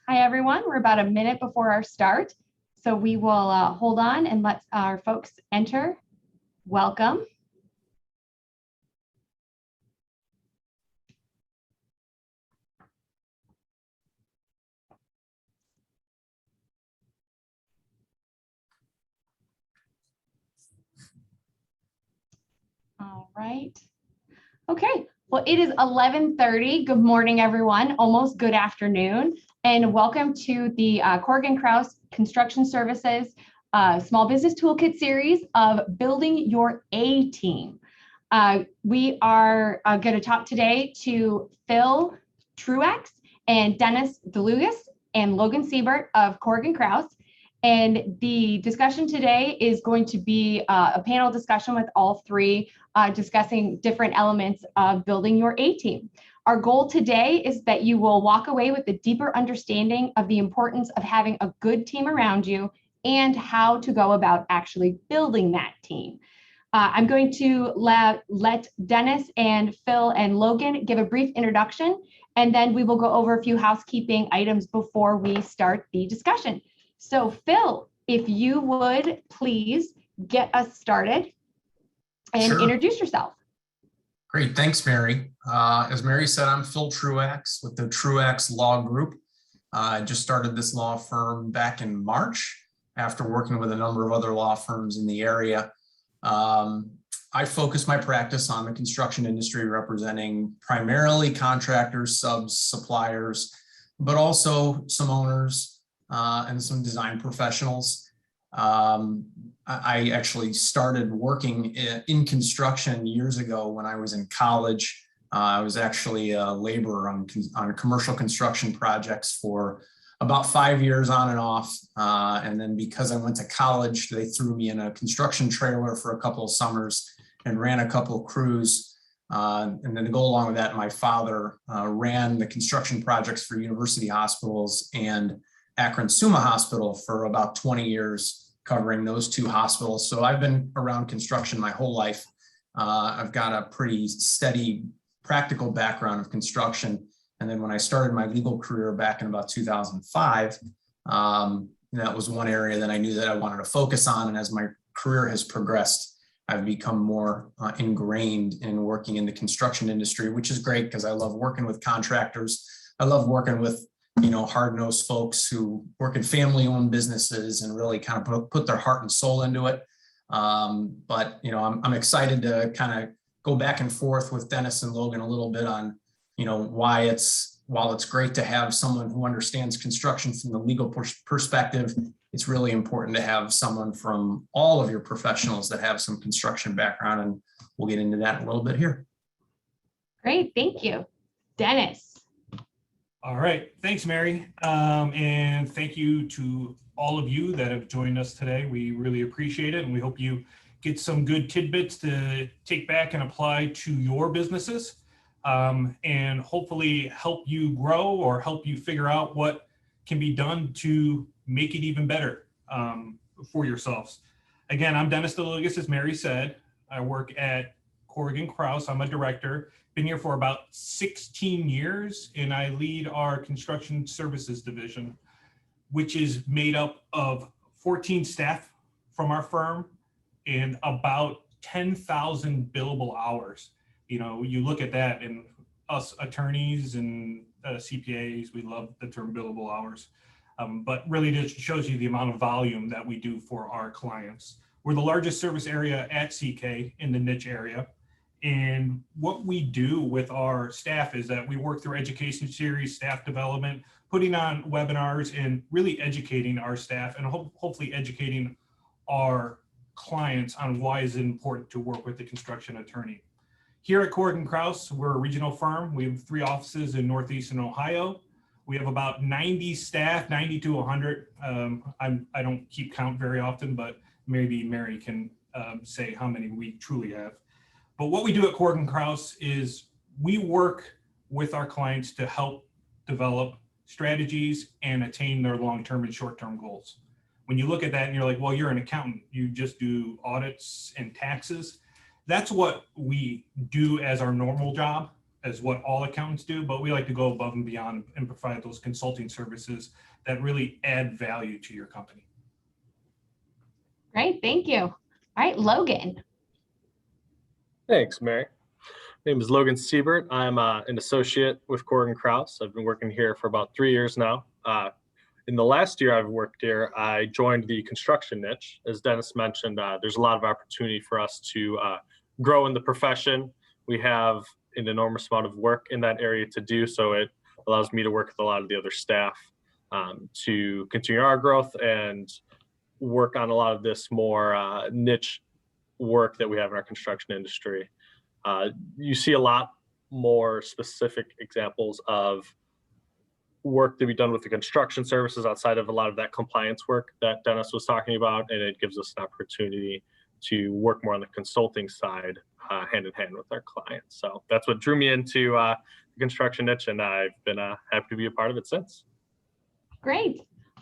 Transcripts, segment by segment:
Hi, everyone. We're about a minute before our start, so we will hold on and let our folks enter. Welcome. All right. Okay. Well, it is 11:30. Good morning, everyone. Almost good afternoon. And welcome to the Corrigan Krause Construction Services Small Business Toolkit Series of Building Your A Team. We are going to talk today to Phil Truax and Dennis Dlugosz and Logan Seibert of Corrigan Krause. And the discussion today is going to be a panel discussion with all three discussing different elements of building your A team. Our goal today is that you will walk away with a deeper understanding of the importance of having a good team around you and how to go about actually building that team. I'm going to let Dennis and Phil and Logan give a brief introduction, and then we will go over a few housekeeping items before we start the discussion. So Phil, if you would please get us started and introduce yourself. Great, thanks, Mary. As Mary said, I'm Phil Truax with the Truax Law Group. I just started this law firm back in March after working with a number of other law firms in the area. I focus my practice on the construction industry, representing primarily contractors, subs, suppliers, but also some owners and some design professionals. I actually started working in construction years ago when I was in college. I was actually a laborer on commercial construction projects for about 5 years on and off. And then because I went to college, they threw me in a construction trailer for a couple of summers and ran a couple of crews. And then to go along with that, my father ran the construction projects for university hospitals and Akron Summa Hospital for about 20 years, covering those two hospitals. So I've been around construction my whole life. I've got a pretty steady practical background of construction. And then when I started my legal career back in about 2005, that was one area that I knew that I wanted to focus on. And as my career has progressed, I've become more ingrained in working in the construction industry, which is great because I love working with contractors. I love working with hard-nosed folks who work in family-owned businesses and really kind of put their heart and soul into it. But I'm excited to kind of go back and forth with Dennis and Logan a little bit on, while it's great to have someone who understands construction from the legal perspective, it's really important to have someone from all of your professionals that have some construction background, and we'll get into that a little bit here. Great, thank you. Dennis. All right, thanks, Mary. And thank you to all of you that have joined us today. We really appreciate it, and we hope you get some good tidbits to take back and apply to your businesses, and hopefully help you grow or help you figure out what can be done to make it even better for yourselves. Again, I'm Dennis Deligas, as Mary said. I work at Corrigan Krause. I'm a director. Been here for about 16 years, and I lead our construction services division, which is made up of 14 staff from our firm and about 10,000 billable hours. You look at that, and us attorneys and CPAs, we love the term billable hours, but really just shows you the amount of volume that we do for our clients. We're the largest service area at CK in the niche area. And what we do with our staff is that we work through education series, staff development, putting on webinars, and really educating our staff and hopefully educating our clients on why it's important to work with the construction attorney. Here at Corrigan Krause, we're a regional firm. We have 3 offices in Northeastern Ohio. We have about 90 staff, 90 to 100. I don't keep count very often, but maybe Mary can say how many we truly have. But what we do at Corrigan Krause is we work with our clients to help develop strategies and attain their long-term and short-term goals. When you look at that and you're like, well, you're an accountant, you just do audits and taxes. That's what we do as our normal job as what all accountants do, but we like to go above and beyond and provide those consulting services that really add value to your company. Great, thank you. All right, Logan. Thanks, Mary. My name is Logan Seibert. I'm an associate with Corrigan Krause. I've been working here for about 3 years now. In the last year I've worked here, I joined the construction niche. As Dennis mentioned, there's a lot of opportunity for us to grow in the profession. We have an enormous amount of work in that area to do, so it allows me to work with a lot of the other staff to continue our growth and work on a lot of this more niche work that we have in our construction industry. You see a lot more specific examples of work to be done with the construction services outside of a lot of that compliance work that Dennis was talking about, and it gives us an opportunity to work more on the consulting side, hand in hand with our clients. So that's what drew me into the construction niche, and I've been happy to be a part of it since. Great.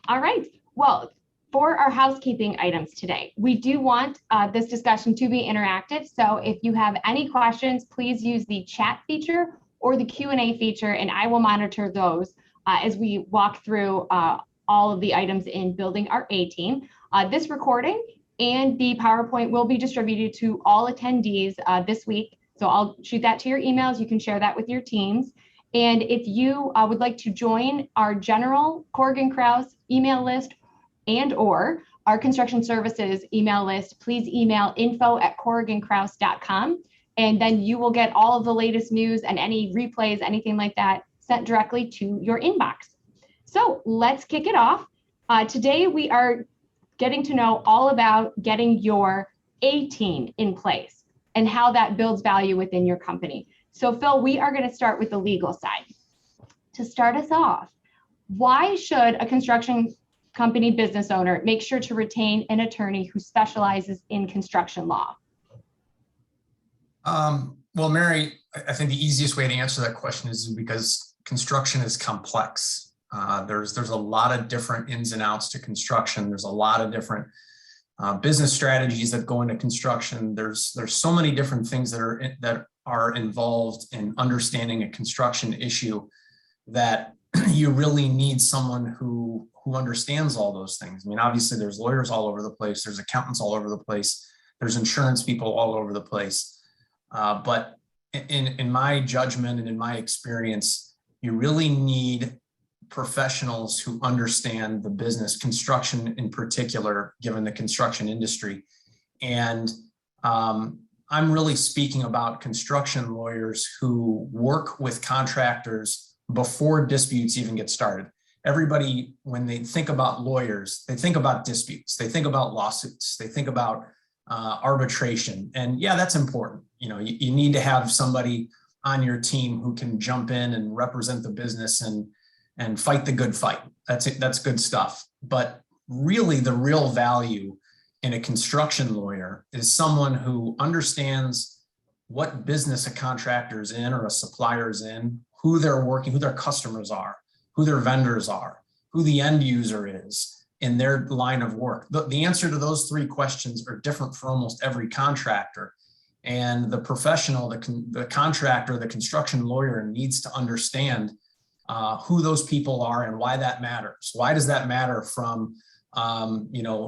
All right. Well, for our housekeeping items today, we do want this discussion to be interactive. So if you have any questions, please use the chat feature or the Q&A feature, and I will monitor those as we walk through all of the items in building our A team. This recording and the PowerPoint will be distributed to all attendees this week. So I'll shoot that to your emails. You can share that with your teams. And if you would like to join our general Corrigan Krause email list and or our construction services email list, please email info@corrigankrause.com. And then you will get all of the latest news and any replays, anything like that, sent directly to your inbox. So let's kick it off. Today we are getting to know all about getting your A team in place and how that builds value within your company. So Phil, we are going to start with the legal side. To start us off, why should a construction company business owner make sure to retain an attorney who specializes in construction law? Well, Mary, I think the easiest way to answer that question is because construction is complex. There's a lot of different ins and outs to construction. There's a lot of different business strategies that go into construction. There's so many different things that are involved in understanding a construction issue that you really need someone who understands all those things. I mean, obviously there's lawyers all over the place. There's accountants all over the place. There's insurance people all over the place. But in my judgment and in my experience, you really need professionals who understand the business, construction in particular, given the construction industry. And I'm really speaking about construction lawyers who work with contractors before disputes even get started. Everybody, when they think about lawyers, they think about disputes, they think about lawsuits, they think about arbitration. And yeah, that's important. You know, you need to have somebody on your team who can jump in and represent the business and fight the good fight. That's it. That's good stuff. But really the real value in a construction lawyer is someone who understands what business a contractor is in or a supplier is in, who they're working, who their customers are, who their vendors are, who the end user is in their line of work. The answer to those three questions are different for almost every contractor. And the professional, the contractor, the construction lawyer needs to understand who those people are and why that matters. Why does that matter from,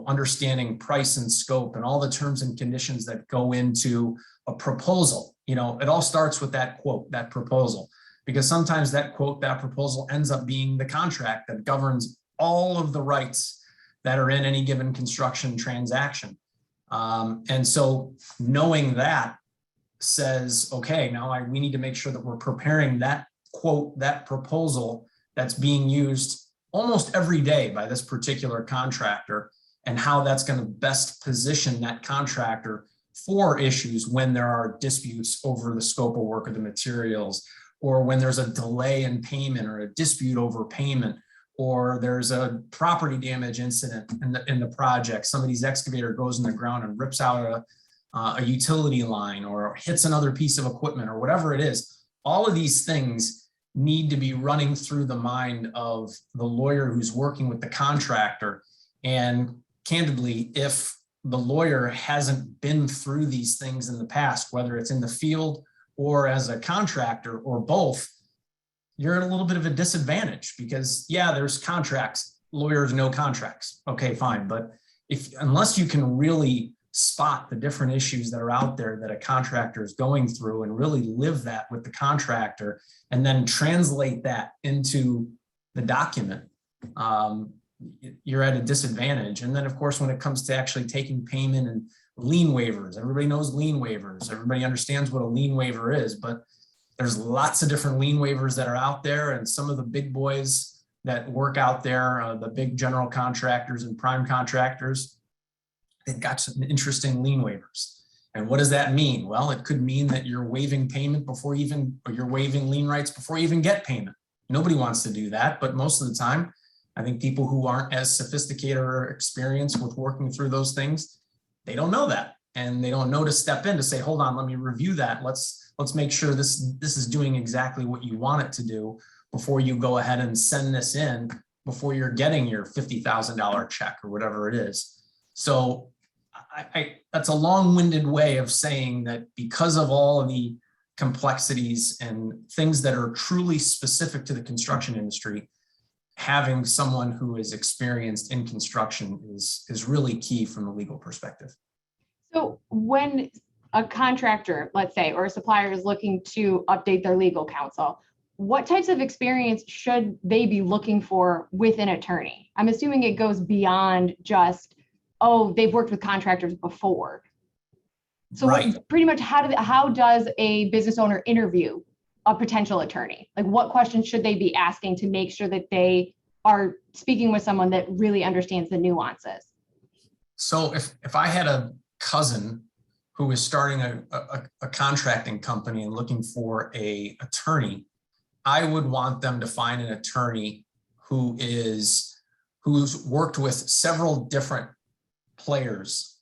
understanding price and scope and all the terms and conditions that go into a proposal? You know, it all starts with that quote, that proposal, because sometimes that quote, that proposal ends up being the contract that governs all of the rights that are in any given construction transaction. And so knowing that says, okay, now we need to make sure that we're preparing that quote, that proposal that's being used almost every day by this particular contractor, and how that's going to best position that contractor for issues when there are disputes over the scope of work or the materials, or when there's a delay in payment or a dispute over payment, or there's a property damage incident in the project. Somebody's excavator goes in the ground and rips out a utility line or hits another piece of equipment or whatever it is. All of these things need to be running through the mind of the lawyer who's working with the contractor. And candidly, if the lawyer hasn't been through these things in the past, whether it's in the field or as a contractor or both, you're at a little bit of a disadvantage because yeah, there's contracts, lawyers know contracts. Okay, fine. But unless you can really spot the different issues that are out there that a contractor is going through and really live that with the contractor and then translate that into the document, you're at a disadvantage. And then of course, when it comes to actually taking payment and lien waivers, everybody knows lien waivers. Everybody understands what a lien waiver is, but there's lots of different lien waivers that are out there. And some of the big boys that work out there, the big general contractors and prime contractors, they've got some interesting lien waivers. And what does that mean? Well, it could mean that you're waiving payment or you're waiving lien rights before you even get payment. Nobody wants to do that, but most of the time, I think people who aren't as sophisticated or experienced with working through those things, they don't know that. And they don't know to step in to say, hold on, let me review that. Let's make sure this is doing exactly what you want it to do before you go ahead and send this in before you're getting your $50,000 check or whatever it is. So that's a long-winded way of saying that because of all of the complexities and things that are truly specific to the construction industry, having someone who is experienced in construction is really key from the legal perspective. So when a contractor, let's say, or a supplier is looking to update their legal counsel, what types of experience should they be looking for with an attorney? I'm assuming it goes beyond just, oh, they've worked with contractors before. So right. Pretty much how does a business owner interview a potential attorney? Like what questions should they be asking to make sure that they are speaking with someone that really understands the nuances? So if I had a cousin who is starting a contracting company and looking for an attorney, I would want them to find an attorney who's worked with several different players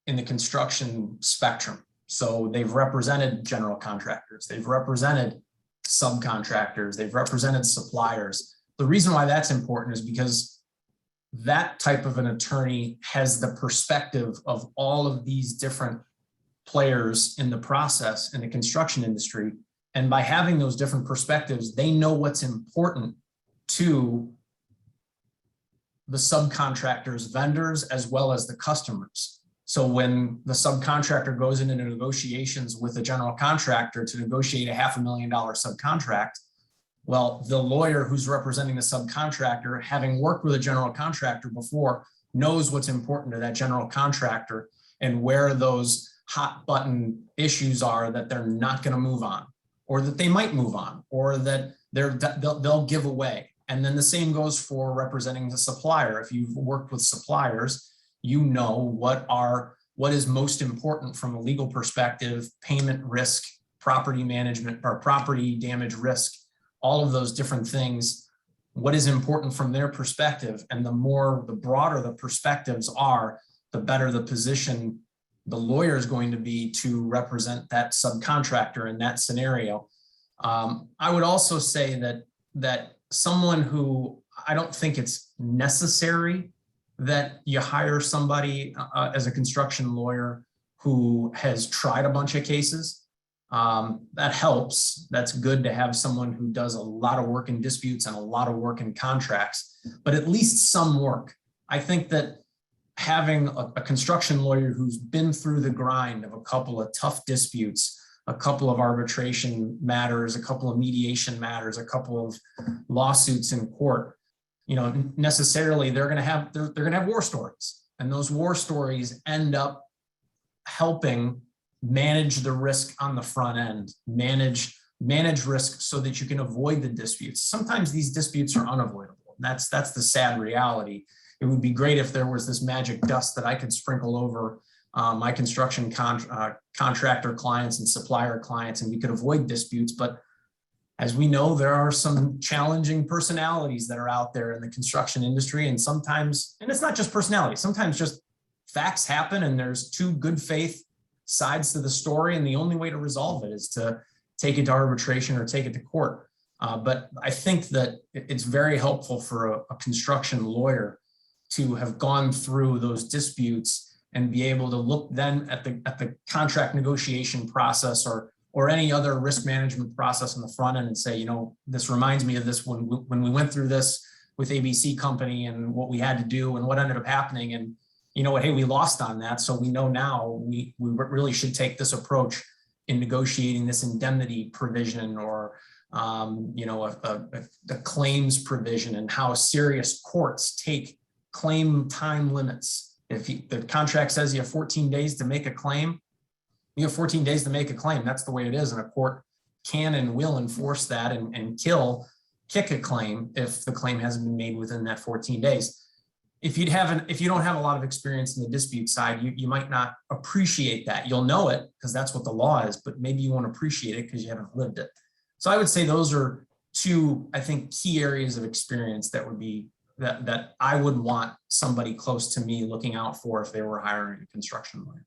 in the construction spectrum. So they've represented general contractors, they've represented subcontractors, they've represented suppliers. The reason why that's important is because that type of an attorney has the perspective of all of these different players in the process in the construction industry. And by having those different perspectives, they know what's important to the subcontractors, vendors, as well as the customers. So when the subcontractor goes into negotiations with a general contractor to negotiate a $500,000 subcontract, well, the lawyer who's representing the subcontractor, having worked with a general contractor before, knows what's important to that general contractor and where those hot button issues are that they're not going to move on, or that they might move on, or that they'll give away. And then the same goes for representing the supplier. If you've worked with suppliers, you know what is most important from a legal perspective: payment risk, property management, or property damage risk, all of those different things. What is important from their perspective, and the broader the perspectives are, the better the position the lawyer is going to be to represent that subcontractor in that scenario. I would also say that someone who, I don't think it's necessary that you hire somebody as a construction lawyer who has tried a bunch of cases. That helps. That's good to have someone who does a lot of work in disputes and a lot of work in contracts, but at least some work. I think that having a construction lawyer who's been through the grind of a couple of tough disputes, a couple of arbitration matters, a couple of mediation matters, a couple of lawsuits in court, necessarily they're going to have war stories, and those war stories end up helping manage the risk on the front end, manage risk so that you can avoid the disputes. Sometimes these disputes are unavoidable. That's the sad reality. It would be great if there was this magic dust that I could sprinkle over my construction contractor clients and supplier clients, and we could avoid disputes. But as we know, there are some challenging personalities that are out there in the construction industry. And sometimes, and it's not just personality, sometimes just facts happen and there's two good faith sides to the story. And the only way to resolve it is to take it to arbitration or take it to court. But I think that it's very helpful for a construction lawyer to have gone through those disputes and be able to look then at the contract negotiation process or or any other risk management process on the front end and say, you know, this reminds me of this when we went through this with ABC company and what we had to do and what ended up happening. And you know what, hey, we lost on that. So we know now we really should take this approach in negotiating this indemnity provision or, you know, a claims provision, and how serious courts take claim time limits. If the contract says you have 14 days to make a claim, you have 14 days to make a claim. That's the way it is. And a court can and will enforce that and kick a claim if the claim hasn't been made within that 14 days. If you don't have a lot of experience in the dispute side, you might not appreciate that. You'll know it because that's what the law is, but maybe you won't appreciate it because you haven't lived it. So I would say those are two, I think, key areas of experience that would be that I would want somebody close to me looking out for if they were hiring a construction lawyer.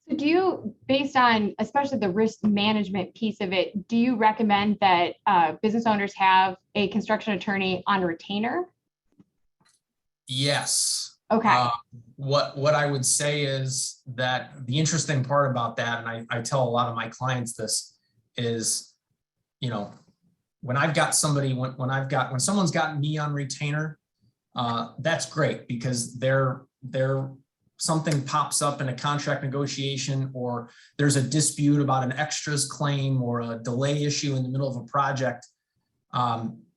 So do you, based on especially the risk management piece of it, do you recommend that business owners have a construction attorney on retainer? Yes. Okay. What I would say is that the interesting part about that, and I tell a lot of my clients this, is, you know, when I've got somebody, when someone's got me on retainer, that's great because something pops up in a contract negotiation, or there's a dispute about an extras claim or a delay issue in the middle of a project.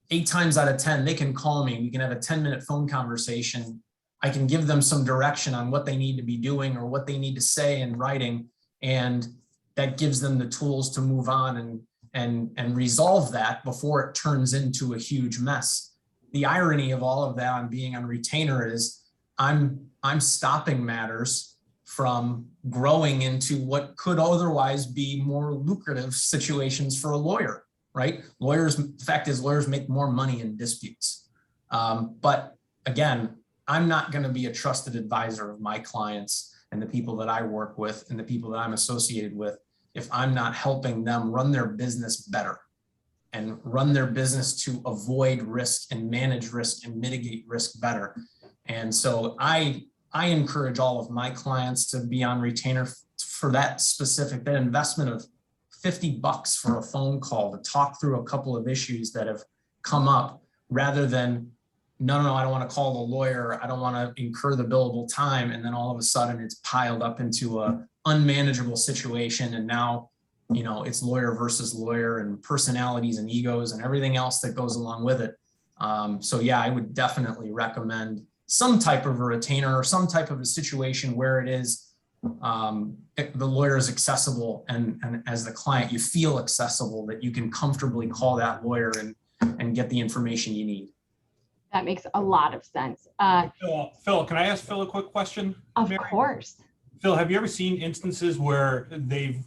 8 times out of 10, they can call me. We can have a 10-minute phone conversation. I can give them some direction on what they need to be doing or what they need to say in writing. And that gives them the tools to move on and resolve that before it turns into a huge mess. The irony of all of that on being on retainer is I'm stopping matters from growing into what could otherwise be more lucrative situations for a lawyer. Right? The fact is lawyers make more money in disputes. But again, I'm not going to be a trusted advisor of my clients and the people that I work with and the people that I'm associated with if I'm not helping them run their business better and run their business to avoid risk and manage risk and mitigate risk better. And so I encourage all of my clients to be on retainer for that investment of $50 for a phone call to talk through a couple of issues that have come up, rather than, no, I don't want to call the lawyer. I don't want to incur the billable time. And then all of a sudden it's piled up into a unmanageable situation. And now, you know, it's lawyer versus lawyer and personalities and egos and everything else that goes along with it. So yeah, I would definitely recommend some type of a retainer or some type of a situation where it is the lawyer is accessible, and as the client, you feel accessible, that you can comfortably call that lawyer and get the information you need. That makes a lot of sense. Phil, can I ask Phil a quick question? Of Mary? course. Phil, have you ever seen instances where they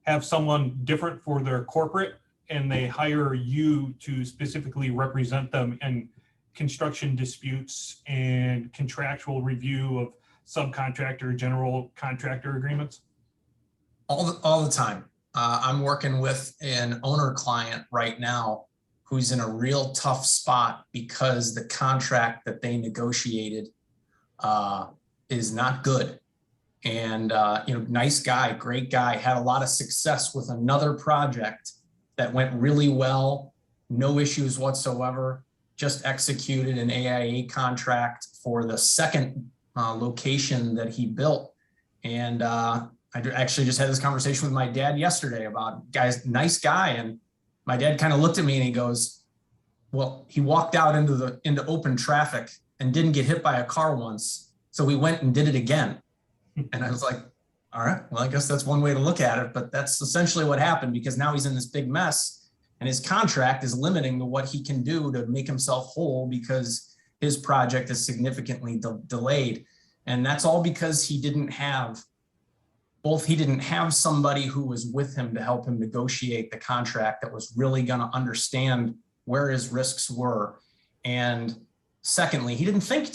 have someone different for their corporate and they hire you to specifically represent them in construction disputes and contractual review of subcontractor, general contractor agreements? All the time. I'm working with an owner client right now who's in a real tough spot because the contract that they negotiated is not good. And you know, nice guy, great guy, had a lot of success with another project that went really well, no issues whatsoever, just executed an AIA contract for the second location that he built. And I actually just had this conversation with my dad yesterday about nice guy. And my dad kind of looked at me and he goes, well, he walked out into open traffic and didn't get hit by a car once. So we went and did it again. And I was like, all right, well, I guess that's one way to look at it, but that's essentially what happened, because now he's in this big mess and his contract is limiting to what he can do to make himself whole because his project is significantly delayed. And that's all because he didn't have somebody who was with him to help him negotiate the contract that was really going to understand where his risks were. And secondly, he didn't think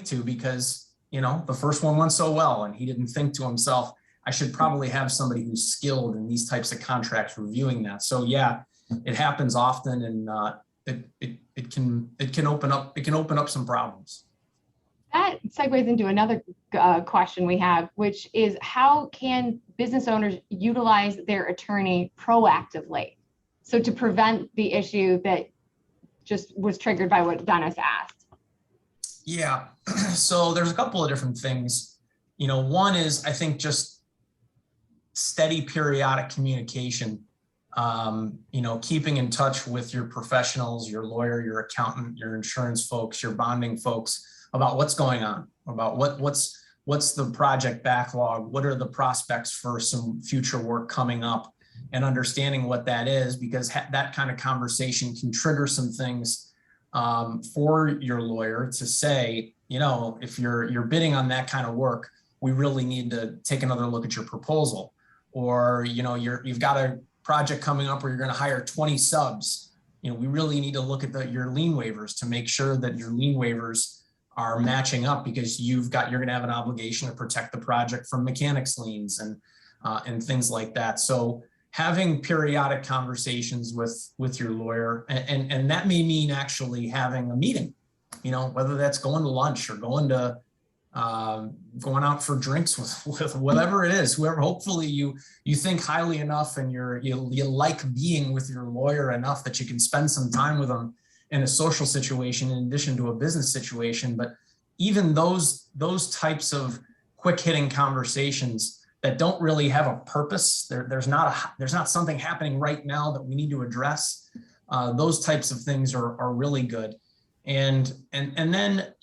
to because, you know, the first one went so well, and he didn't think to himself, I should probably have somebody who's skilled in these types of contracts reviewing that. So yeah, it happens often, and it can open up some problems. That segues into another question we have, which is how can business owners utilize their attorney proactively? So to prevent the issue that just was triggered by what Dennis asked. Yeah, so there's a couple of different things. One is, I think, just steady periodic communication. Keeping in touch with your professionals, your lawyer, your accountant, your insurance folks, your bonding folks about what's going on, about what's the project backlog, what are the prospects for some future work coming up, and understanding what that is, because that kind of conversation can trigger some things for your lawyer to say, if you're bidding on that kind of work, we really need to take another look at your proposal. Or, you've got a project coming up where you're going to hire 20 subs. We really need to look at your lien waivers to make sure that your lien waivers are matching up, because you're going to have an obligation to protect the project from mechanics liens and things like that. So having periodic conversations with your lawyer, and that may mean actually having a meeting, whether that's going to lunch or going out for drinks with whatever it is, whoever. Hopefully you think highly enough and you like being with your lawyer enough that you can spend some time with them in a social situation in addition to a business situation. But even those types of quick hitting conversations that don't really have a purpose, there's not something happening right now that we need to address. Those types of things are really good. And then,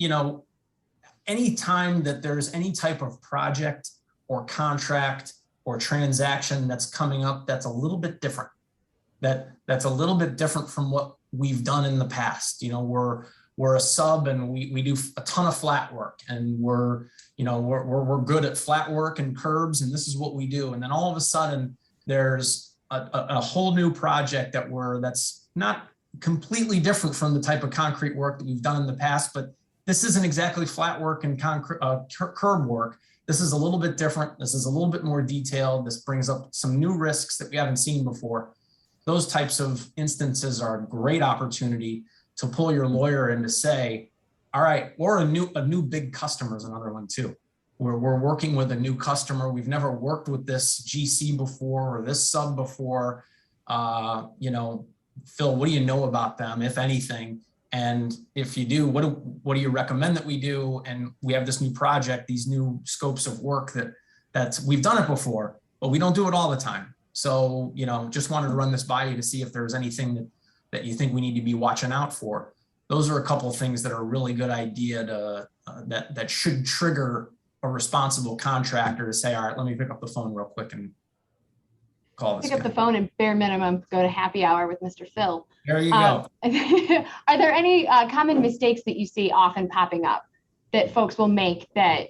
anytime that there's any type of project or contract or transaction that's coming up that's a little bit different, that's a little bit different from what we've done in the past. We're a sub and we do a ton of flat work, and we're good at flat work and curbs, and this is what we do. And then all of a sudden there's a whole new project that's not completely different from the type of concrete work that we've done in the past, but this isn't exactly flat work and curb work. This is a little bit different. This is a little bit more detailed. This brings up some new risks that we haven't seen before. Those types of instances are a great opportunity to pull your lawyer in to say, all right, or a new big customer is another one too. We're working with a new customer. We've never worked with this GC before or this sub before. Phil, what do you know about them, if anything? And if you do, what do you recommend that we do? And we have this new project, these new scopes of work that we've done it before, but we don't do it all the time. So, just wanted to run this by you to see if there's anything that you think we need to be watching out for. Those are a couple of things that are a really good idea that should trigger a responsible contractor to say, all right, let me pick up the phone real quick and call this guy. Pick up the phone and bare minimum go to happy hour with Mr. Phil. There you go. Are there any common mistakes that you see often popping up that folks will make that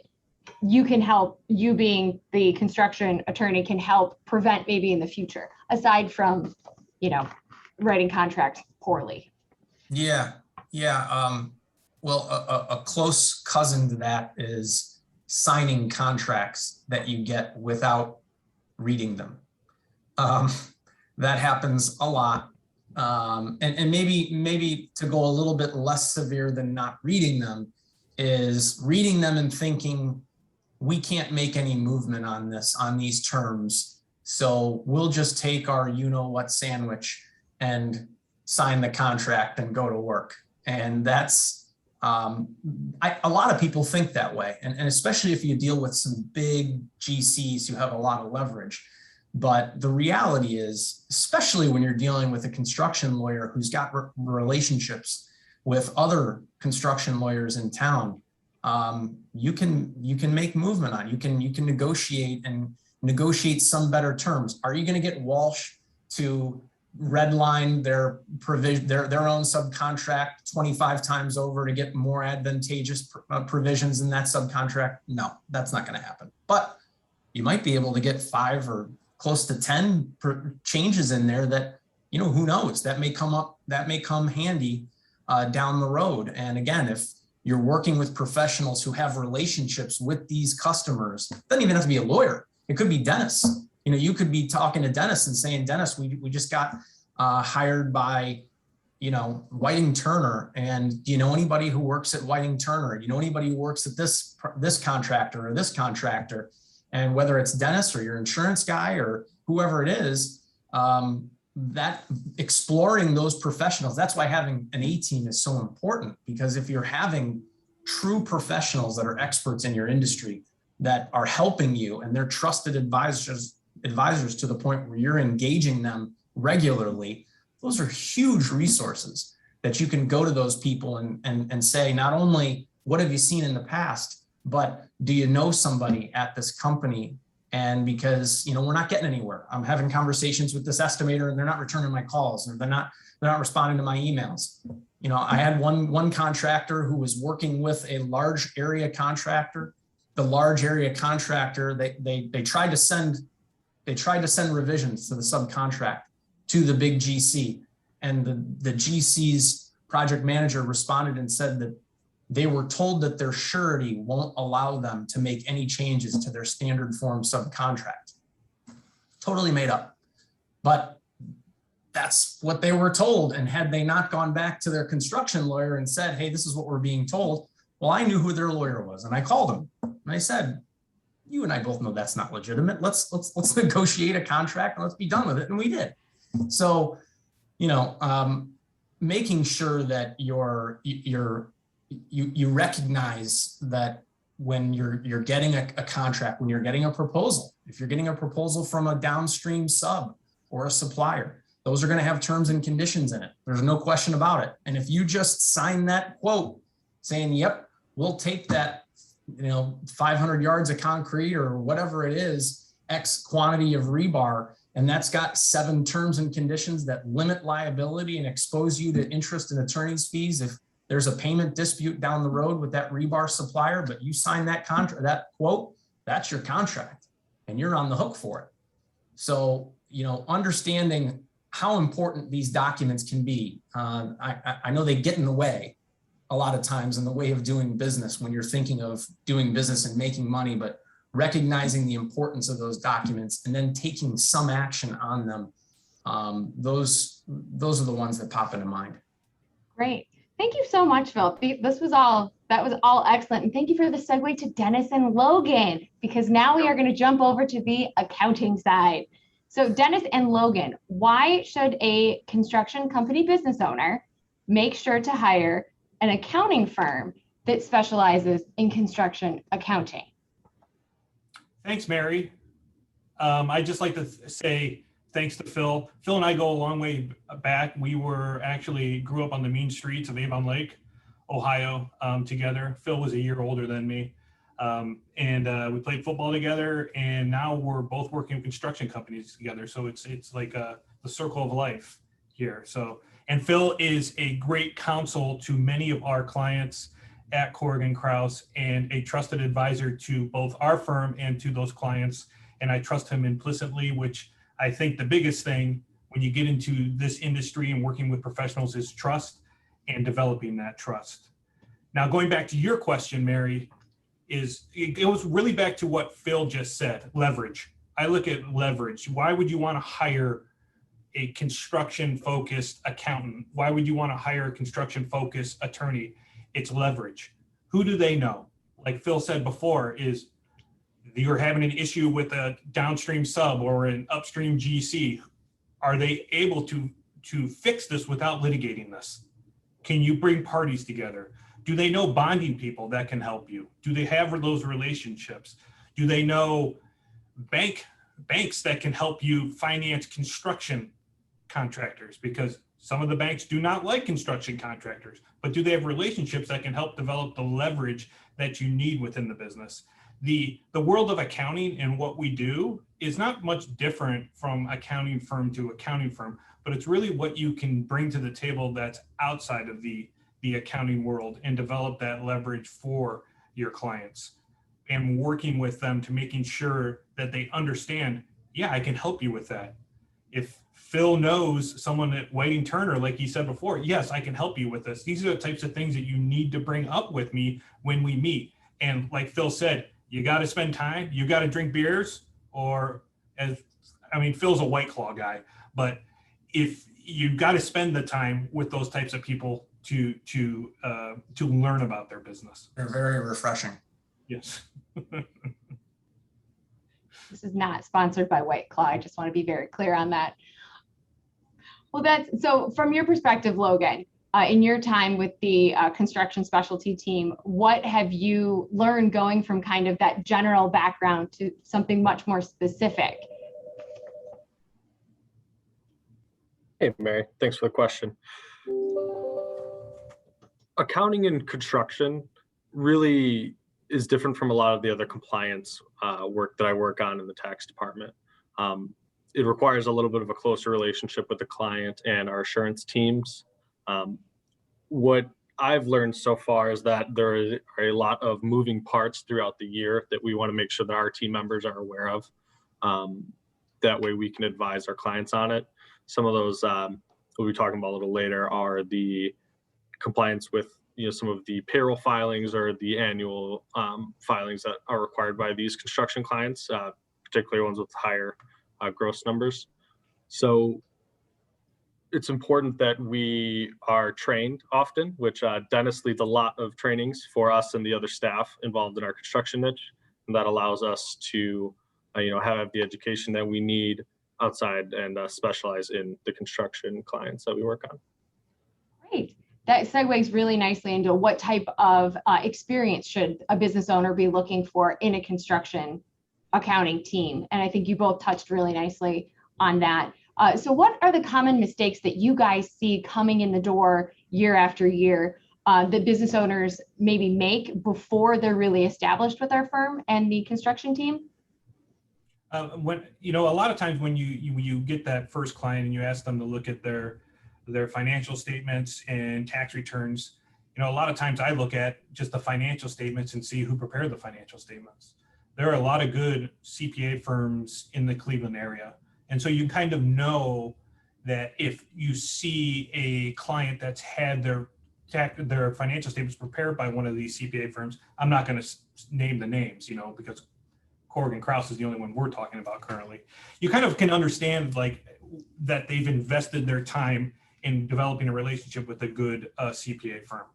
you can help, you being the construction attorney, can help prevent maybe in the future, aside from, writing contracts poorly? Yeah. Well, a close cousin to that is signing contracts that you get without reading them. That happens a lot. And maybe to go a little bit less severe than not reading them is reading them and thinking, we can't make any movement on these terms. So we'll just take our what sandwich and sign the contract and go to work. And that's, a lot of people think that way. And especially if you deal with some big GCs who have a lot of leverage. But the reality is, especially when you're dealing with a construction lawyer who's got relationships with other construction lawyers in town, you can make movement on. You can negotiate some better terms. Are you going to get Walsh to redline their provision, their own subcontract 25 times over to get more advantageous provisions in that subcontract? No, that's not going to happen. But you might be able to get 5 or close to 10 changes in there that, who knows, that may come handy down the road. And again, if you're working with professionals who have relationships with these customers, it doesn't even have to be a lawyer. It could be Dennis. You could be talking to Dennis and saying, Dennis, we just got hired by, Whiting Turner, and do you know anybody who works at Whiting Turner? Do you know anybody who works at this contractor or this contractor? And whether it's Dennis or your insurance guy or whoever it is, that exploring those professionals, that's why having an A team is so important, because if you're having true professionals that are experts in your industry that are helping you and they're trusted advisors to the point where you're engaging them regularly, those are huge resources that you can go to those people and say, not only what have you seen in the past, but do you know somebody at this company? And because, we're not getting anywhere. I'm having conversations with this estimator and they're not returning my calls, or they're not responding to my emails. I had one contractor who was working with a large area contractor. The large area contractor, they tried to send revisions to the subcontract to the big GC, and the GC's project manager responded and said that they were told that their surety won't allow them to make any changes to their standard form subcontract. Totally made up, but that's what they were told. And had they not gone back to their construction lawyer and said, hey, this is what we're being told, well, I knew who their lawyer was, and I called him and I said, you and I both know that's not legitimate. Let's negotiate a contract and let's be done with it. And we did. So, making sure that you recognize that when you're getting a contract, when you're getting a proposal, if you're getting a proposal from a downstream sub or a supplier, those are going to have terms and conditions in it. There's no question about it. And if you just sign that quote saying, yep, we'll take that, 500 yards of concrete or whatever it is, X quantity of rebar, and that's got 7 terms and conditions that limit liability and expose you to interest and attorney's fees if there's a payment dispute down the road with that rebar supplier, but you sign that contract, that quote, that's your contract and you're on the hook for it. So, understanding how important these documents can be. I know they get in the way a lot of times in the way of doing business when you're thinking of doing business and making money, but recognizing the importance of those documents and then taking some action on them. Those are the ones that pop into mind. Great. Thank you so much, Phil. That was all excellent. And thank you for the segue to Dennis and Logan, because now we are going to jump over to the accounting side. So Dennis and Logan, why should a construction company business owner make sure to hire an accounting firm that specializes in construction accounting? Thanks, Mary. I'd just like to say thanks to Phil. Phil and I go a long way back. We grew up on the mean streets of Avon Lake, Ohio, together. Phil was a year older than me. And we played football together, and now we're both working in construction companies together. So it's like the circle of life here. And Phil is a great counsel to many of our clients at Corrigan Krause and a trusted advisor to both our firm and to those clients. And I trust him implicitly, which I think the biggest thing when you get into this industry and working with professionals is trust and developing that trust. Now, going back to your question, Mary, it goes really back to what Phil just said, leverage. I look at leverage. Why would you want to hire a construction-focused accountant? Why would you want to hire a construction-focused attorney? It's leverage. Who do they know? Like Phil said before, is you're having an issue with a downstream sub or an upstream GC. Are they able to fix this without litigating this? Can you bring parties together? Do they know bonding people that can help you? Do they have those relationships? Do they know banks that can help you finance construction contractors? Because some of the banks do not like construction contractors, but do they have relationships that can help develop the leverage that you need within the business? The world of accounting and what we do is not much different from accounting firm to accounting firm, but it's really what you can bring to the table that's outside of the accounting world and develop that leverage for your clients and working with them to making sure that they understand, yeah, I can help you with that. If Phil knows someone at Whiting Turner, like he said before, yes, I can help you with this. These are the types of things that you need to bring up with me when we meet. And like Phil said, you got to spend time, you got to drink beers, or Phil's a White Claw guy, but if you've got to spend the time with those types of people to learn about their business. They're very refreshing. Yes. This is not sponsored by White Claw. I just want to be very clear on that. Well, so from your perspective, Logan, in your time with the construction specialty team, what have you learned going from kind of that general background to something much more specific? Hey, Mary, thanks for the question. Accounting and construction really is different from a lot of the other compliance work that I work on in the tax department. It requires a little bit of a closer relationship with the client and our assurance teams. What I've learned so far is that there are a lot of moving parts throughout the year that we want to make sure that our team members are aware of. That way we can advise our clients on it. Some of those we'll be talking about a little later are the compliance with some of the payroll filings or the annual filings that are required by these construction clients, particularly ones with higher gross numbers. So it's important that we are trained often, which Dennis leads a lot of trainings for us and the other staff involved in our construction niche. And that allows us to have the education that we need outside and specialize in the construction clients that we work on. Great. That segues really nicely into what type of experience should a business owner be looking for in a construction accounting team. And I think you both touched really nicely on that. So what are the common mistakes that you guys see coming in the door year after year that business owners maybe make before they're really established with our firm and the construction team? When a lot of times when you get that first client and you ask them to look at their financial statements and tax returns, a lot of times I look at just the financial statements and see who prepared the financial statements. There are a lot of good CPA firms in the Cleveland area. And so you kind of know that if you see a client that's had their financial statements prepared by one of these CPA firms, I'm not going to name the names, because Corrigan Krause is the only one we're talking about currently. You kind of can understand that they've invested their time in developing a relationship with a good CPA firm.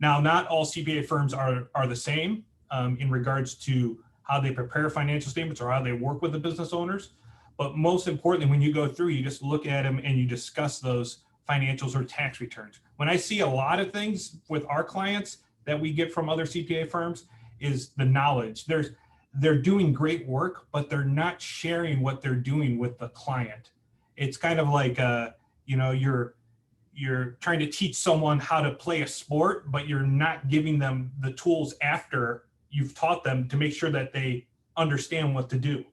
Now, not all CPA firms are the same in regards to how they prepare financial statements or how they work with the business owners. But most importantly, when you go through, you just look at them and you discuss those financials or tax returns. When I see a lot of things with our clients that we get from other CPA firms is the knowledge. They're doing great work, but they're not sharing what they're doing with the client. It's kind of like, you're trying to teach someone how to play a sport, but you're not giving them the tools after you've taught them to make sure that they understand what to do.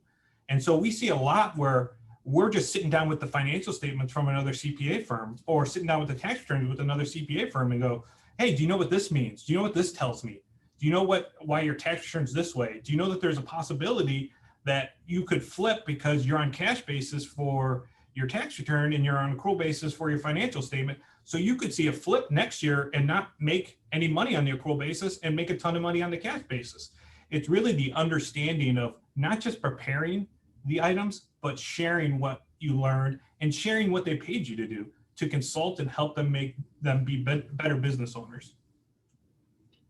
And so we see a lot where we're just sitting down with the financial statements from another CPA firm or sitting down with the tax returns with another CPA firm and go, hey, do you know what this means? Do you know what this tells me? Do you know why your tax return's this way? Do you know that there's a possibility that you could flip because you're on cash basis for your tax return and you're on accrual basis for your financial statement? So you could see a flip next year and not make any money on the accrual basis and make a ton of money on the cash basis. It's really the understanding of not just preparing the items, but sharing what you learned and sharing what they paid you to do to consult and help them make them be better business owners.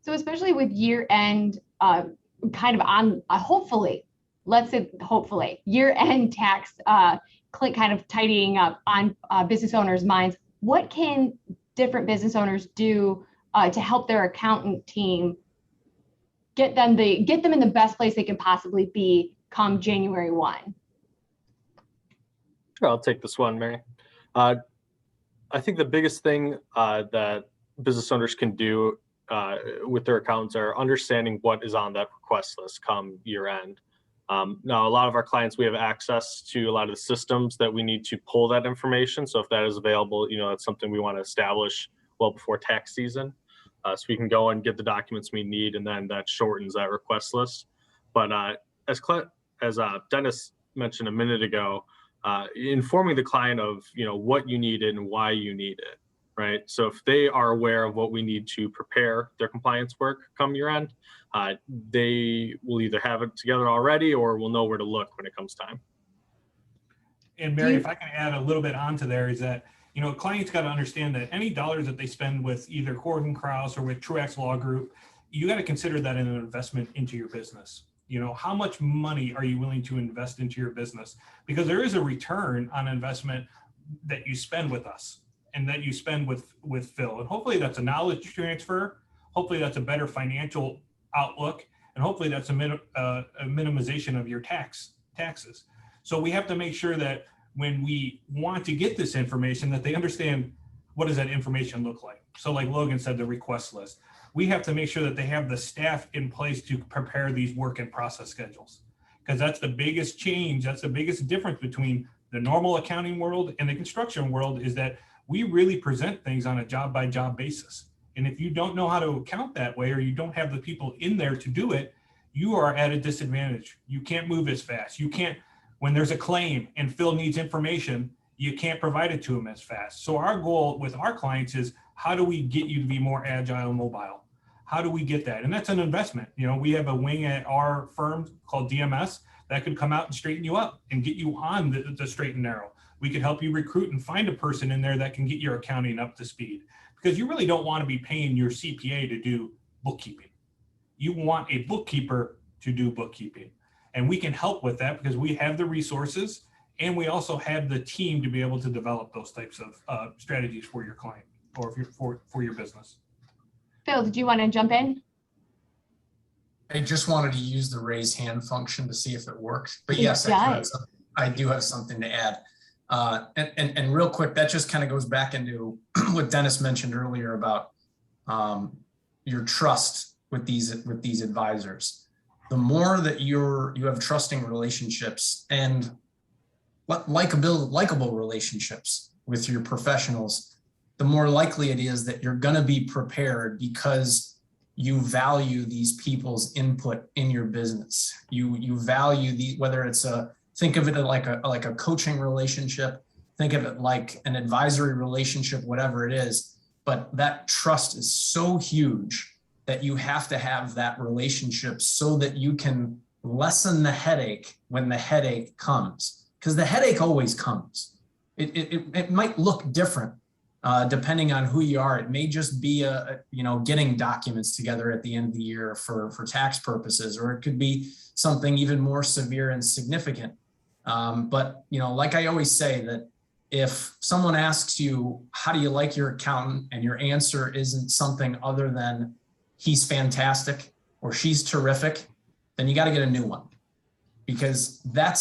So especially with year-end kind of on hopefully year-end tax kind of tidying up on business owners' minds, what can different business owners do to help their accountant team get them in the best place they can possibly be come January 1? Sure, I'll take this one, Mary. I think the biggest thing that business owners can do with their accountants are understanding what is on that request list come year end. Now, a lot of our clients, we have access to a lot of the systems that we need to pull that information. So if that is available, that's something we want to establish well before tax season. So we can go and get the documents we need, and then that shortens that request list. But as Dennis mentioned a minute ago, informing the client of what you need and why you need it, right? So if they are aware of what we need to prepare their compliance work come year end, they will either have it together already or will know where to look when it comes time. And Mary, if I can add a little bit onto there, is that, you know, clients got to understand that any dollars that they spend with either Corrigan Krause or with Truax Law Group, you got to consider that in an investment into your business. You know, how much money are you willing to invest into your business? Because there is a return on investment that you spend with us and that you spend with Phil. And hopefully that's a knowledge transfer. Hopefully that's a better financial outlook. And hopefully that's a minimization of your taxes. So we have to make sure that when we want to get this information, that they understand what does that information look like. So like Logan said, the request list. We have to make sure that they have the staff in place to prepare these work in process schedules, because that's the biggest change. That's the biggest difference between the normal accounting world and the construction world, is that we really present things on a job by job basis. And if you don't know how to account that way, or you don't have the people in there to do it, you are at a disadvantage. You can't move as fast. You can't, when there's a claim and Phil needs information, you can't provide it to him as fast. So our goal with our clients is, how do we get you to be more agile and mobile? How do we get that? And that's an investment. You know, we have a wing at our firm called DMS that could come out and straighten you up and get you on the straight and narrow. We could help you recruit and find a person in there that can get your accounting up to speed, because you really don't want to be paying your CPA to do bookkeeping. You want a bookkeeper to do bookkeeping. And we can help with that because we have the resources and we also have the team to be able to develop those types of strategies for your client or if you're for your business. Phil, did you want to jump in? I just wanted to use the raise hand function to see if it worked. But yes, I do have something to add. And real quick, that just kind of goes back into what Dennis mentioned earlier about your trust with these advisors. The more that you have trusting relationships and likable relationships with your professionals, the more likely it is that you're going to be prepared, because you value these people's input in your business. You value whether it's think of it like a coaching relationship, think of it like an advisory relationship, whatever it is. But that trust is so huge that you have to have that relationship so that you can lessen the headache when the headache comes, because the headache always comes. It might look different depending on who you are. It may just be getting documents together at the end of the year for tax purposes, or it could be something even more severe and significant. But like I always say, that if someone asks you, how do you like your accountant, and your answer isn't something other than he's fantastic or she's terrific, then you got to get a new one, because that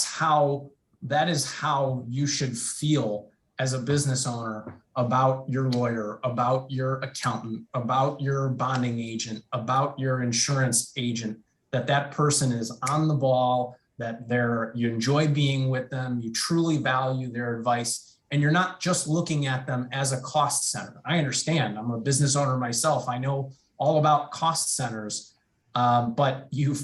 is how you should feel as a business owner about your lawyer, about your accountant, about your bonding agent, about your insurance agent, that person is on the ball, that you enjoy being with them, you truly value their advice, and you're not just looking at them as a cost center. I understand, I'm a business owner myself. I know all about cost centers, but you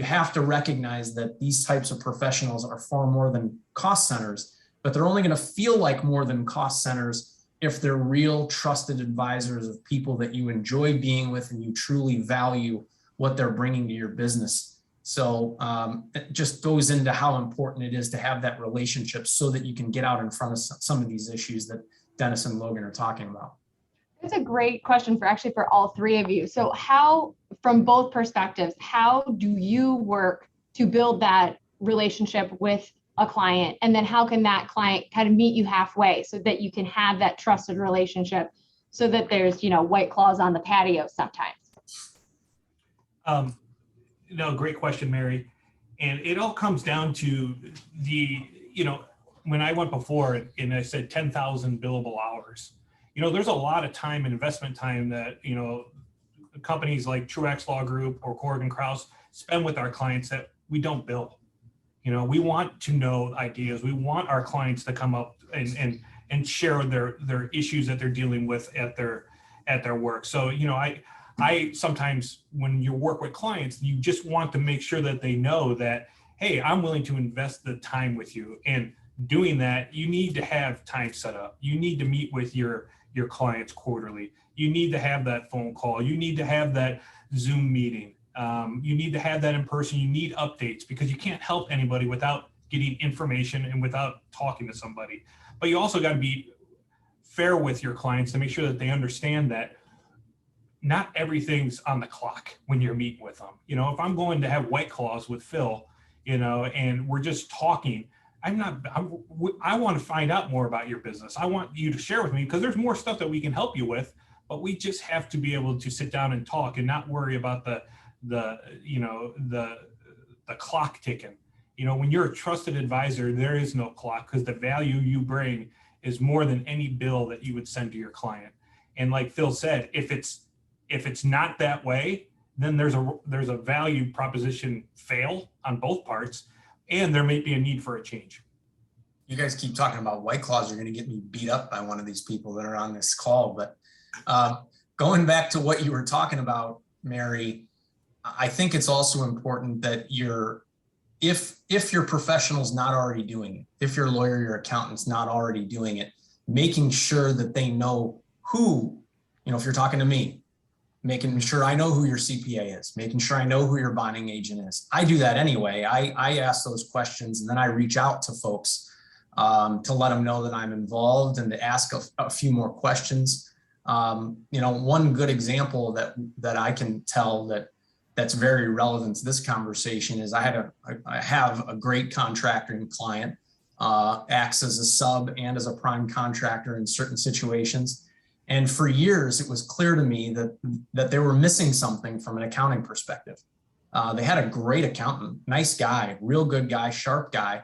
have to recognize that these types of professionals are far more than cost centers, but they're only going to feel like more than cost centers if they're real trusted advisors of people that you enjoy being with and you truly value what they're bringing to your business. So it just goes into how important it is to have that relationship so that you can get out in front of some of these issues that Dennis and Logan are talking about. That's a great question for all three of you. So how, from both perspectives, how do you work to build that relationship with a client? And then how can that client kind of meet you halfway so that you can have that trusted relationship, so that there's, white claws on the patio sometimes? Great question, Mary. And it all comes down to when I went before and I said 10,000 billable hours, there's a lot of time and investment time that, companies like Truax Law Group or Corrigan Krause spend with our clients that we don't bill. We want to know ideas. We want our clients to come up and share their issues that they're dealing with at their work. So, I sometimes, when you work with clients, you just want to make sure that they know that, hey, I'm willing to invest the time with you. And doing that, you need to have time set up. You need to meet with your clients quarterly. You need to have that phone call. You need to have that Zoom meeting. You need to have that in person. You need updates, because you can't help anybody without getting information and without talking to somebody. But you also got to be fair with your clients to make sure that they understand that not everything's on the clock when you're meeting with them. You know, if I'm going to have White Claws with Phil, you know, and we're just talking, I want to find out more about your business. I want you to share with me because there's more stuff that we can help you with, but we just have to be able to sit down and talk and not worry about the clock ticking. You know, when you're a trusted advisor, there is no clock because the value you bring is more than any bill that you would send to your client. And like Phil said, if it's not that way, then there's a value proposition fail on both parts, and there may be a need for a change. You guys keep talking about White Claws. You're going to get me beat up by one of these people that are on this call. But going back to what you were talking about, Mary, I think it's also important that if your professional's not already doing it, if your lawyer, your accountant's not already doing it, making sure that they know who, you know, if you're talking to me, making sure I know who your CPA is, making sure I know who your bonding agent is. I do that anyway. I ask those questions and then I reach out to folks to let them know that I'm involved and to ask a few more questions. You know, one good example that I can tell that's very relevant to this conversation is I have a great contracting client, acts as a sub and as a prime contractor in certain situations. And for years, it was clear to me that they were missing something from an accounting perspective. They had a great accountant, nice guy, real good guy, sharp guy,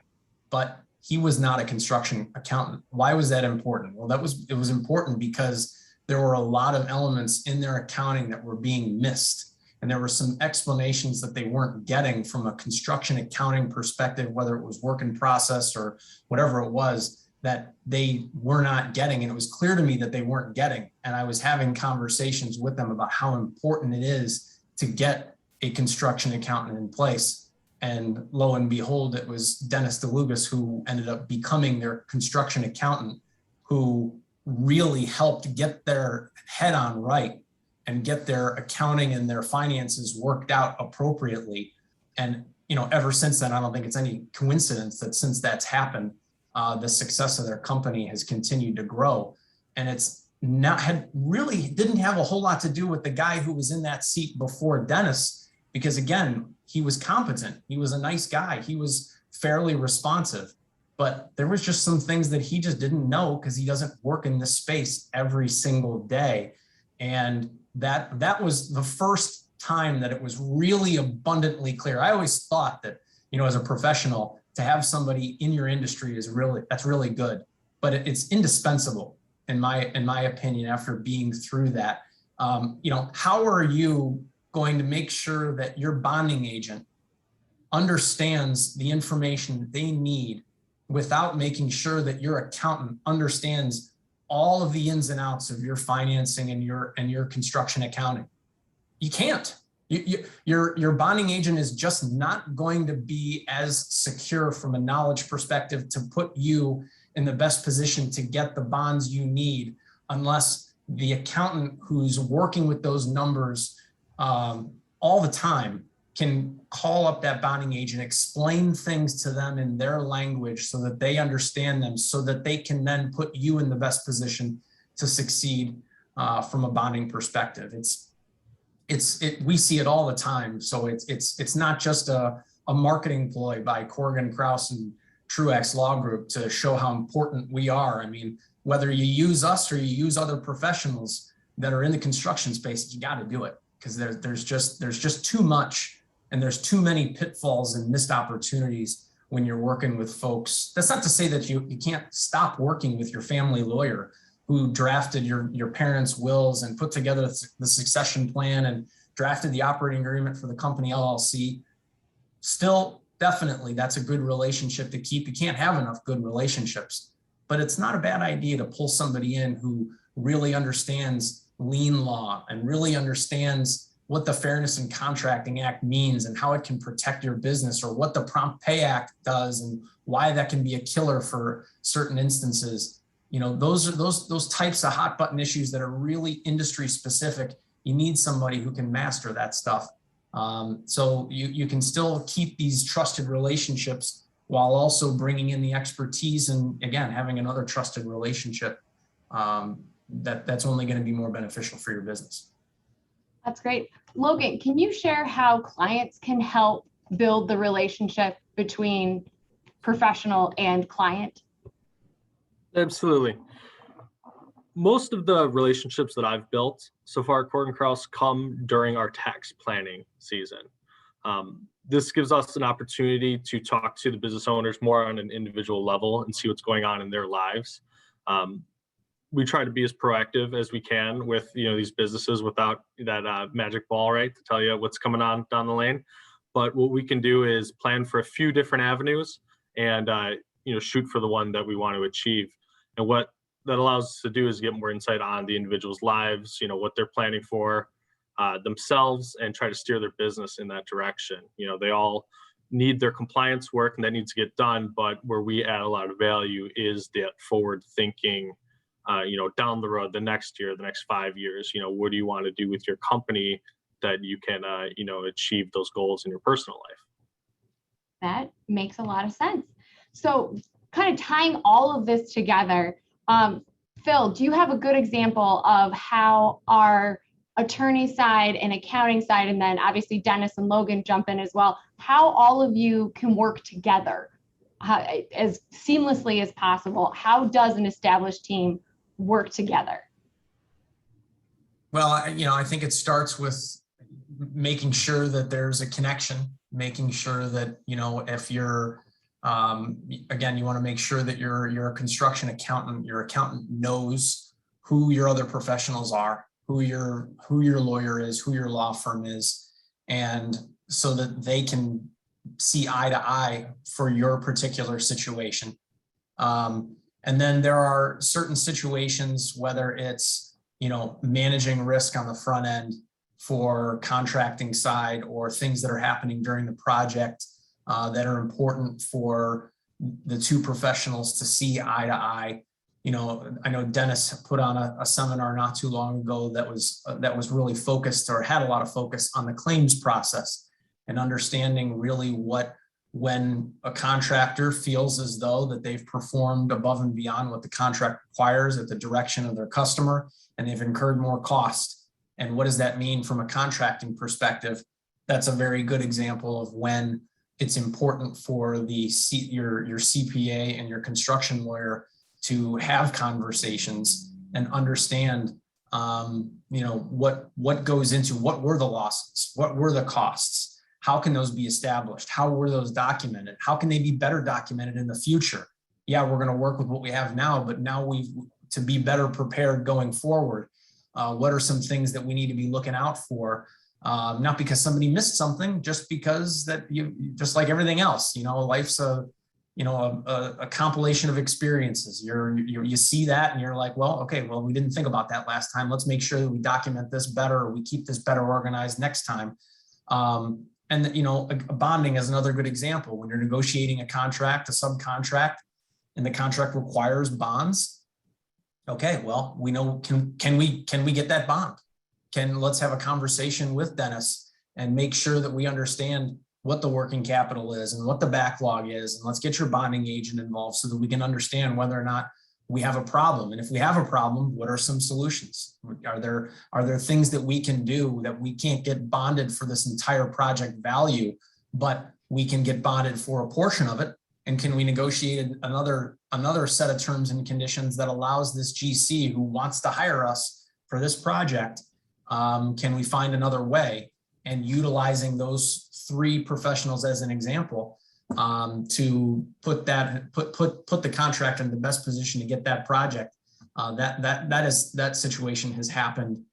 but he was not a construction accountant. Why was that important? Well, it was important because there were a lot of elements in their accounting that were being missed. And there were some explanations that they weren't getting from a construction accounting perspective, whether it was work in process or whatever it was, that they were not getting. And it was clear to me that they weren't getting. And I was having conversations with them about how important it is to get a construction accountant in place. And lo and behold, it was Dlugosz who ended up becoming their construction accountant, who really helped get their head on right and get their accounting and their finances worked out appropriately. And, you know, ever since then, I don't think it's any coincidence that since that's happened, the success of their company has continued to grow. And it's didn't have a whole lot to do with the guy who was in that seat before Dennis, because again, he was competent. He was a nice guy. He was fairly responsive, but there was just some things that he just didn't know because he doesn't work in this space every single day. And that was the first time that it was really abundantly clear. I always thought that, you know, as a professional, to have somebody in your industry that's really good, but it's indispensable in my opinion. After being through that, you know, how are you going to make sure that your bonding agent understands the information that they need without making sure that your accountant understands all of the ins and outs of your financing and your construction accounting? You can't. Your bonding agent is just not going to be as secure from a knowledge perspective to put you in the best position to get the bonds you need unless the accountant who's working with those numbers all the time can call up that bonding agent, explain things to them in their language so that they understand them, so that they can then put you in the best position to succeed from a bonding perspective. We see it all the time. So it's not just a marketing ploy by Corrigan Krause and Truax Law Group to show how important we are. I mean, whether you use us or you use other professionals that are in the construction space, you got to do it because there's just too much, and there's too many pitfalls and missed opportunities when you're working with folks. That's not to say that you can't stop working with your family lawyer who drafted your parents' wills and put together the succession plan and drafted the operating agreement for the company LLC. Still, definitely, that's a good relationship to keep. You can't have enough good relationships, but it's not a bad idea to pull somebody in who really understands lien law and really understands what the Fairness in Contracting Act means and how it can protect your business, or what the Prompt Pay Act does and why that can be a killer for certain instances. You know, those types of hot button issues that are really industry specific. You need somebody who can master that stuff. So you can still keep these trusted relationships while also bringing in the expertise and, again, having another trusted relationship that's only going to be more beneficial for your business. That's great. Logan, can you share how clients can help build the relationship between professional and client? Absolutely. Most of the relationships that I've built so far at Corrigan Krause come during our tax planning season. This gives us an opportunity to talk to the business owners more on an individual level and see what's going on in their lives. We try to be as proactive as we can with these businesses without that magic ball, right, to tell you what's coming on down the lane. But what we can do is plan for a few different avenues and shoot for the one that we want to achieve. And what that allows us to do is get more insight on the individual's lives, what they're planning for themselves, and try to steer their business in that direction. They all need their compliance work and that needs to get done, but where we add a lot of value is that forward thinking, down the road, the next year, the next 5 years, what do you want to do with your company that you can, achieve those goals in your personal life? That makes a lot of sense. So kind of tying all of this together, Phil, do you have a good example of how our attorney side and accounting side, and then obviously Dennis and Logan jump in as well, how all of you can work together as seamlessly as possible? How does an established team work together? Well, I think it starts with making sure that there's a connection, making sure that, if you're, again, you want to make sure that you're a construction accountant, your accountant knows who your other professionals are, who your lawyer is, who your law firm is, and so that they can see eye to eye for your particular situation. And then there are certain situations, whether it's, managing risk on the front end for contracting side, or things that are happening during the project that are important for the two professionals to see eye to eye. I know Dennis put on a seminar not too long ago that was really focused, or had a lot of focus on the claims process, and understanding really when a contractor feels as though that they've performed above and beyond what the contract requires at the direction of their customer, and they've incurred more cost. And what does that mean from a contracting perspective? That's a very good example of when it's important for your CPA and your construction lawyer to have conversations and understand, what goes into, what were the losses, what were the costs, how can those be established, how were those documented, how can they be better documented in the future? Yeah, we're going to work with what we have now, but now to be better prepared going forward. What are some things that we need to be looking out for? Not because somebody missed something, just because that just like everything else, life's a compilation of experiences. You see that and you're like, well, okay, well, we didn't think about that last time. Let's make sure that we document this better, or we keep this better organized next time. And bonding is another good example. When you're negotiating a contract, a subcontract, and the contract requires bonds. Okay, well, we know, can we get that bond? Let's have a conversation with Dennis and make sure that we understand what the working capital is and what the backlog is. And let's get your bonding agent involved so that we can understand whether or not we have a problem. And if we have a problem, what are some solutions? Are there things that we can do that we can't get bonded for this entire project value, but we can get bonded for a portion of it? And can we negotiate another set of terms and conditions that allows this GC who wants to hire us for this project? Can we find another way? And utilizing those three professionals as an example, to put the contractor in the best position to get that project. That situation has happened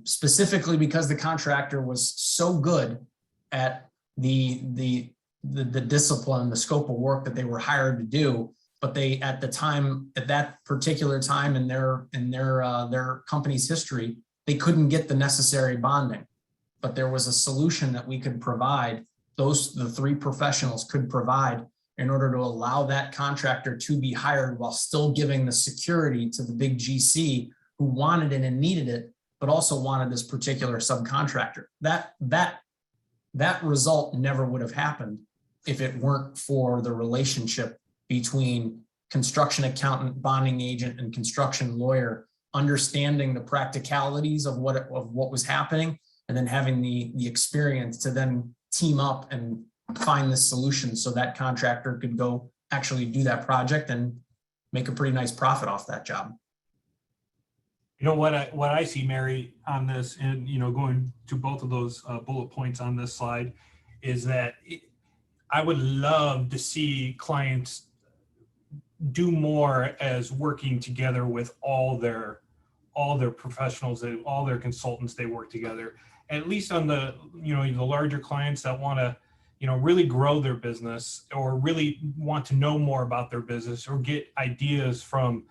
specifically because the contractor was so good at the discipline, the scope of work that they were hired to do, but they at that particular time in their company's history, they couldn't get the necessary bonding. But there was a solution that we could provide. The three professionals could provide in order to allow that contractor to be hired while still giving the security to the big GC who wanted it and needed it, but also wanted this particular subcontractor. That result never would have happened if it weren't for the relationship between construction accountant, bonding agent, and construction lawyer, understanding the practicalities of what was happening, and then having the experience to then team up and find the solution so that contractor could go actually do that project and make a pretty nice profit off that job. You know what I see, Mary, on this, and going to both of those bullet points on this slide, is that I would love to see clients do more as working together with all their professionals, all their consultants. They work together, at least on the the larger clients that want to really grow their business, or really want to know more about their business, or get ideas from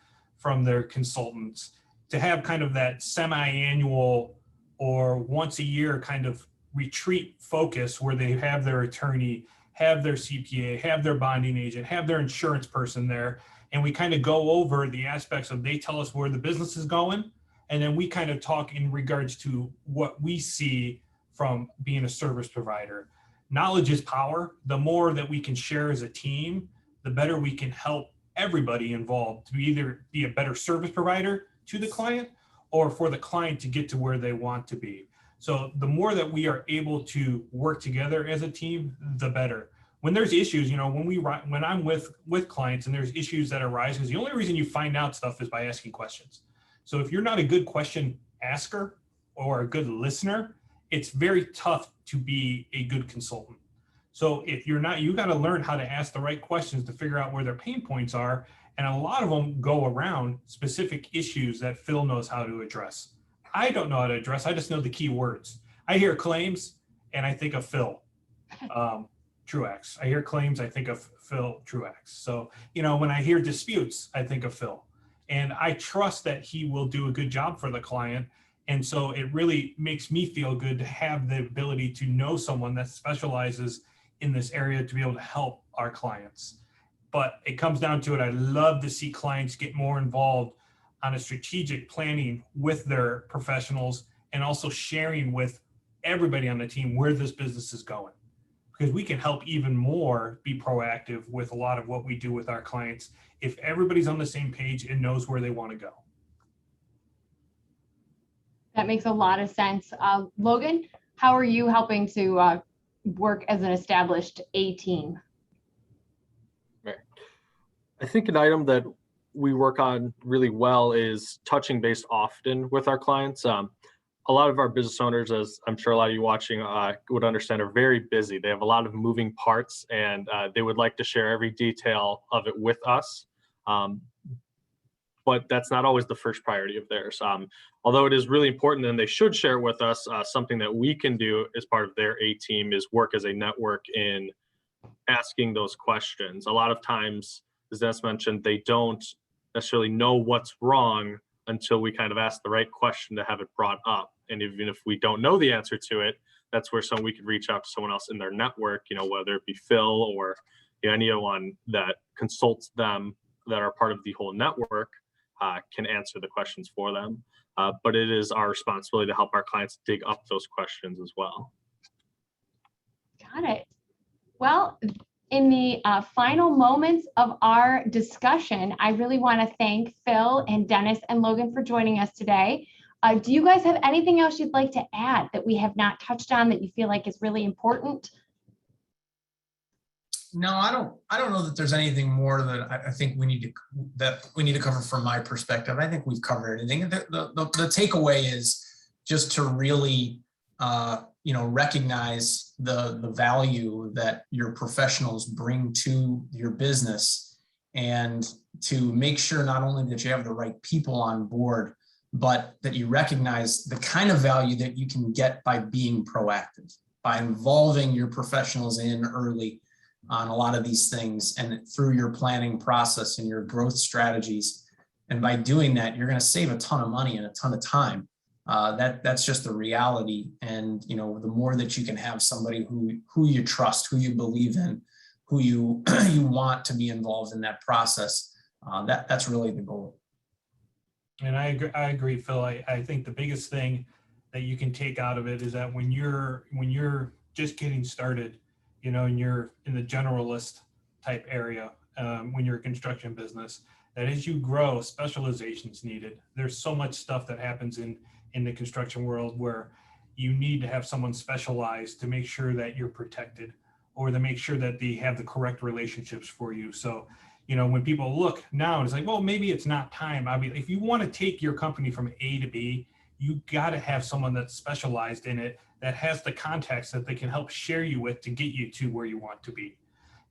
their consultants, to have kind of that semi-annual or once a year kind of retreat focus where they have their attorney, have their CPA, have their bonding agent, have their insurance person there. And we kind of go over the aspects of, they tell us where the business is going. And then we kind of talk in regards to what we see from being a service provider. Knowledge is power. The more that we can share as a team, the better we can help everybody involved to either be a better service provider to the client, or for the client to get to where they want to be. So the more that we are able to work together as a team, the better. When there's issues, when I'm with clients and there's issues that arise, because the only reason you find out stuff is by asking questions. So if you're not a good question asker or a good listener, it's very tough to be a good consultant. So if you're not, you got to learn how to ask the right questions to figure out where their pain points are. And a lot of them go around specific issues that Phil knows how to address. I don't know how to address. I just know the key words. I hear claims and I think of Phil Truax. I hear claims, I think of Phil Truax. So, when I hear disputes, I think of Phil. And I trust that he will do a good job for the client. And so it really makes me feel good to have the ability to know someone that specializes in this area to be able to help our clients. But it comes down to it. I love to see clients get more involved on a strategic planning with their professionals, and also sharing with everybody on the team where this business is going, because we can help even more be proactive with a lot of what we do with our clients if everybody's on the same page and knows where they want to go. That makes a lot of sense. Logan, how are you helping to work as an established A team? I think an item that we work on really well is touching base often with our clients. A lot of our business owners, as I'm sure a lot of you watching would understand, are very busy. They have a lot of moving parts, and they would like to share every detail of it with us. But that's not always the first priority of theirs. Although it is really important and they should share it with us, something that we can do as part of their A team is work as a network in asking those questions. A lot of times, as Dennis mentioned, they don't necessarily know what's wrong until we kind of ask the right question to have it brought up. And even if we don't know the answer to it, that's where we could reach out to someone else in their network, whether it be Phil or anyone that consults them that are part of the whole network, can answer the questions for them. But it is our responsibility to help our clients dig up those questions as well. Got it. Well, in the final moments of our discussion, I really want to thank Phil and Dennis and Logan for joining us today. Do you guys have anything else you'd like to add that we have not touched on that you feel like is really important? No, I don't know that there's anything more that I think we need to cover from my perspective. I think we've covered everything. The takeaway is just to really recognize the value that your professionals bring to your business, and to make sure not only that you have the right people on board, but that you recognize the kind of value that you can get by being proactive, by involving your professionals in early on a lot of these things, and through your planning process and your growth strategies. And by doing that, you're going to save a ton of money and a ton of time. That's just the reality. And the more that you can have somebody who you trust, who you believe in, who you want to be involved in that process, that's really the goal. And I agree, Phil. I think the biggest thing that you can take out of it is that when you're just getting started, you know, and you're in the generalist type area, when you're a construction business, that as you grow, specialization is needed. There's so much stuff that happens in the construction world where you need to have someone specialized to make sure that you're protected, or to make sure that they have the correct relationships for you. So, you know, when people look now, it's like, well, maybe it's not time. I mean, if you want to take your company from A to B, you got to have someone that's specialized in it, that has the contacts that they can help share you with to get you to where you want to be.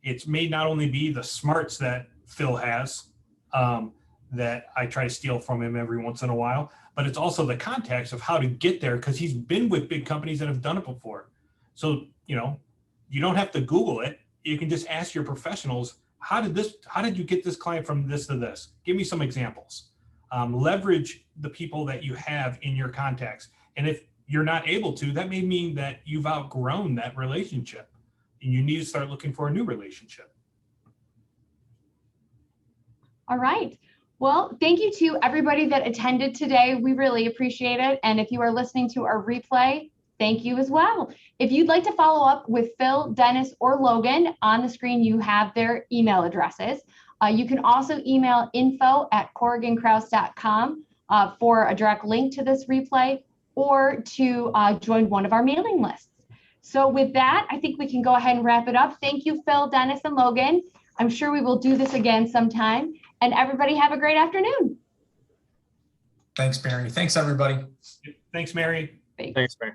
It may not only be the smarts that Phil has, that I try to steal from him every once in a while, but it's also the contacts of how to get there, because he's been with big companies that have done it before. So, you know, you don't have to Google it. You can just ask your professionals, how did you get this client from this to this? Give me some examples. Leverage the people that you have in your contacts. And if you're not able to, that may mean that you've outgrown that relationship and you need to start looking for a new relationship. All right. Well, thank you to everybody that attended today. We really appreciate it. And if you are listening to our replay, thank you as well. If you'd like to follow up with Phil, Dennis, or Logan, on the screen you have their email addresses. You can also email info@corrigankrause.com for a direct link to this replay, or to join one of our mailing lists. So with that, I think we can go ahead and wrap it up. Thank you, Phil, Dennis, and Logan. I'm sure we will do this again sometime. And everybody have a great afternoon. Thanks, Mary. Thanks, everybody. Thanks, Mary. Thanks, Mary.